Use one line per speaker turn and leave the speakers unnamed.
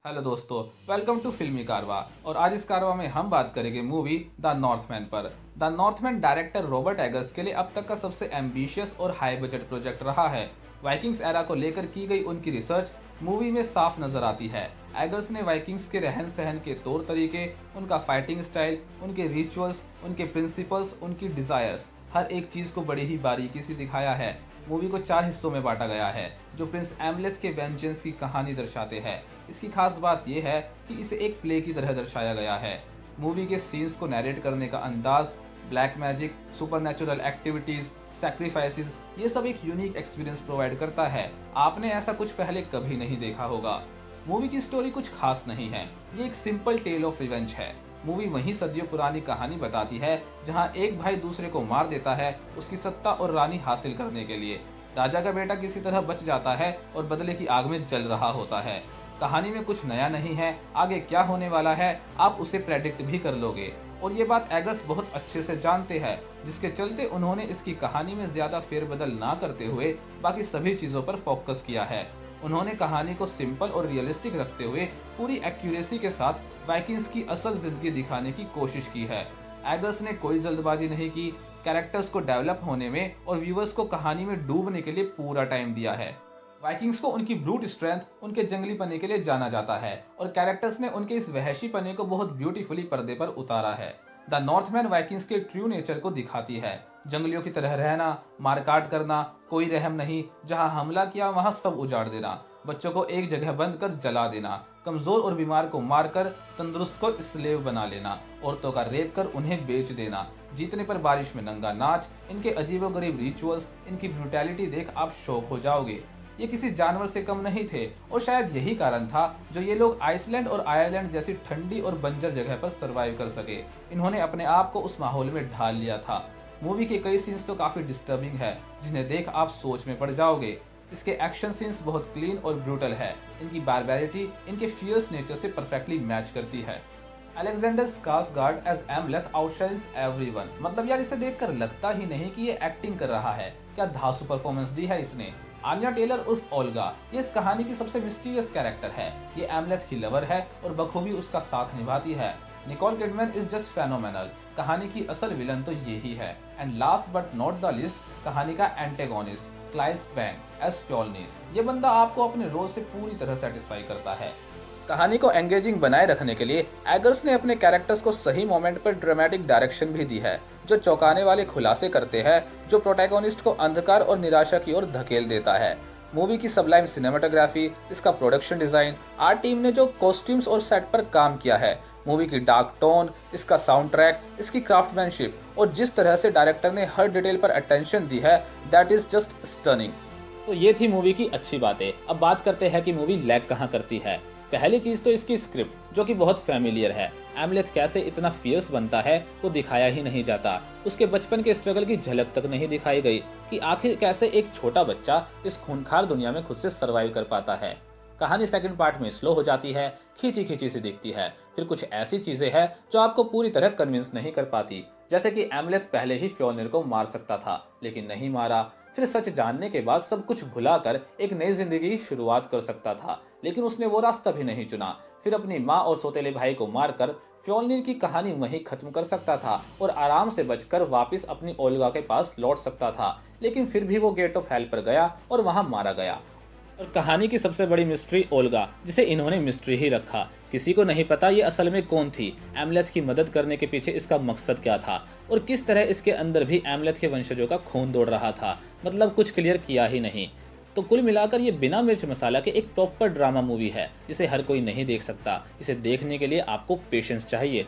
Hello दोस्तों, welcome to फिल्मी कारवा। और आज इस कारवा में हम बात करेंगे मूवी द नॉर्थमैन पर। द नॉर्थमैन डायरेक्टर रॉबर्ट एगर्स के लिए अब तक का सबसे एम्बिशियस और हाई बजट प्रोजेक्ट रहा है। वाइकिंग्स एरा को लेकर की गई उनकी रिसर्च मूवी में साफ नजर आती है। एगर्स ने वाइकिंग्स के रहन सहन के तौर तरीके, उनका फाइटिंग स्टाइल, उनके रिचुअल्स, उनके प्रिंसिपल्स, उनकी डिजायर्स, हर एक चीज को बड़ी ही बारीकी से दिखाया है। मूवी को 4 हिस्सों में बांटा गया है जो प्रिंस एमलेथ के वेंजेंस की कहानी दर्शाते हैं। इसकी खास बात यह है कि इसे एक प्ले की तरह दर्शाया गया है। मूवी के सीन्स को नैरेट करने का अंदाज, black magic, supernatural activities, sacrifices, ये सब एक यूनिक एक्सपीरियंस प्रोवाइड करता है। आपने ऐसा कुछ पहले कभी नहीं देखा होगा। मूवी की स्टोरी कुछ खास नहीं है, ये एक सिंपल टेल ऑफ रिवेंज है। मूवी वही सदियों पुरानी कहानी बताती है जहां एक भाई दूसरे को मार देता है उसकी सत्ता और रानी हासिल करने के लिए। राजा का बेटा किसी तरह बच जाता है और बदले की आग में जल रहा होता है। कहानी में कुछ नया नहीं है, आगे क्या होने वाला है आप उसे प्रेडिक्ट भी कर लोगे। और ये बात एगर्स बहुत अच्छे से जानते हैं, जिसके चलते उन्होंने इसकी कहानी में ज्यादा फेरबदल ना करते हुए बाकी सभी चीजों पर फोकस किया है। उन्होंने कहानी को सिंपल और रियलिस्टिक रखते हुए पूरी एक्यूरेसी के साथ वाइकिंग्स की असल जिंदगी दिखाने की कोशिश की है। एगर्स ने कोई जल्दबाजी नहीं की, कैरेक्टर्स को डेवलप होने में और व्यूवर्स को कहानी में डूबने के लिए पूरा टाइम दिया है। वाइकिंग्स को उनकी ब्रूट स्ट्रेंथ, उनके जंगली पने के लिए जाना जाता है और कैरेक्टर्स ने उनके इस वहशी पने को बहुत ब्यूटीफुली पर्दे पर उतारा है। द नॉर्थमैन वाइकिंग्स के ट्रू नेचर को दिखाती है। जंगलियों की तरह रहना, मारकाट करना, कोई रहम नहीं, जहां हमला किया वहां सब उजाड़ देना, बच्चों को एक जगह बंद कर जला देना, कमजोर और बीमार को मारकर तंदुरुस्त को स्लेव बना लेना, औरतों का रेप कर उन्हें बेच देना, जीतने पर बारिश में नंगा नाच, इनके अजीबोगरीब रिचुअल्स, इनकी ब्रूटैलिटी देख आप शॉक हो जाओगे। ये किसी जानवर से कम नहीं थे और शायद यही कारण था जो ये लोग आइसलैंड और आयरलैंड जैसी ठंडी और बंजर जगह पर सरवाइव कर सके। इन्होंने अपने आप को उस माहौल में ढाल लिया था। मूवी के कई सीन्स तो काफी डिस्टर्बिंग है, जिन्हें देख आप सोच में पड़ जाओगे। इसके एक्शन सीन्स बहुत क्लीन और ब्रूटल है। इनकी बारबैरिटी इनके फियर्स नेचर से परफेक्टली मैच करती है। Alexander Skarsgard as Amleth outshines everyone. मतलब यार, इसे देखकर लगता ही नहीं कि ये एक्टिंग कर रहा है, क्या धांसू परफॉर्मेंस दी है इसने। आन्या टेलर उर्फ ओल्गा ये इस कहानी की सबसे मिस्टीरियस कैरेक्टर है। ये एमलेथ की लवर है और बखूबी उसका साथ निभाती है। Nicole Kidman is just phenomenal. कहानी की असल विलन तो यही है। And last but not the list, कहानी का एंटेगोनिस्ट क्लाइस बैंग एज फ्योल्निर। ये बंदा आपको अपने रोल से पूरी तरह सेटिस्फाई करता है। कहानी को एंगेजिंग बनाए रखने के लिए एगर्स ने अपने कैरेक्टर्स को सही मोमेंट पर ड्रामेटिक डायरेक्शन भी दी है, जो चौंकाने वाले खुलासे करते हैं, जो प्रोटैगोनिस्ट को अंधकार और निराशा की ओर धकेल देता है। मूवी की सबलाइम सिनेमाटोग्राफी, इसका प्रोडक्शन डिजाइन, आर्ट टीम ने जो कॉस्ट्यूम्स और सेट पर काम किया है, मूवी की डार्क टोन, इसका साउंड ट्रैक, इसकी क्राफ्टमैनशिप और जिस तरह से डायरेक्टर ने हर डिटेल पर अटेंशन दी है, दैट इज जस्ट स्टनिंग। तो ये थी मूवी की अच्छी बातें। अब बात करते हैं कि मूवी लैग कहाँ करती है। पहली चीज तो इसकी स्क्रिप्ट, जो कि बहुत फैमिलियर है। एमलेथ कैसे इतना फियर्स बनता है वो दिखाया ही नहीं जाता। उसके बचपन के स्ट्रगल की झलक तक नहीं दिखाई गई कि आखिर कैसे एक छोटा बच्चा इस खूंखार दुनिया में खुद से सरवाइव कर पाता है। कहानी सेकंड पार्ट में स्लो हो जाती है, खींची खींची सी दिखती है। फिर कुछ ऐसी चीजें हैं जो आपको पूरी तरह कन्विंस नहीं कर पाती, जैसे कि एमलेथ पहले ही फ्योल्निर को मार सकता था लेकिन नहीं मारा। फिर सच जानने के बाद सब कुछ भुलाकर एक नई जिंदगी की शुरुआत कर सकता था, लेकिन उसने वो रास्ता भी नहीं चुना। फिर अपनी माँ और सौतेले भाई को मारकर फ्योल्निर की कहानी वहीं खत्म कर सकता था और आराम से बचकर वापस अपनी ओल्गा के पास लौट सकता था, लेकिन फिर भी वो गेट ऑफ हेल पर गया और वहां मारा गया। और कहानी की सबसे बड़ी मिस्ट्री ओल्गा, जिसे इन्होंने मिस्ट्री ही रखा। किसी को नहीं पता ये असल में कौन थी, एमलेथ की मदद करने के पीछे इसका मकसद क्या था और किस तरह इसके अंदर भी एमलेथ के वंशजों का खून दौड़ रहा था। मतलब कुछ क्लियर किया ही नहीं। तो कुल मिलाकर ये बिना मिर्च मसाला के एक प्रॉपर ड्रामा मूवी है, जिसे हर कोई नहीं देख सकता। इसे देखने के लिए आपको पेशेंस चाहिए।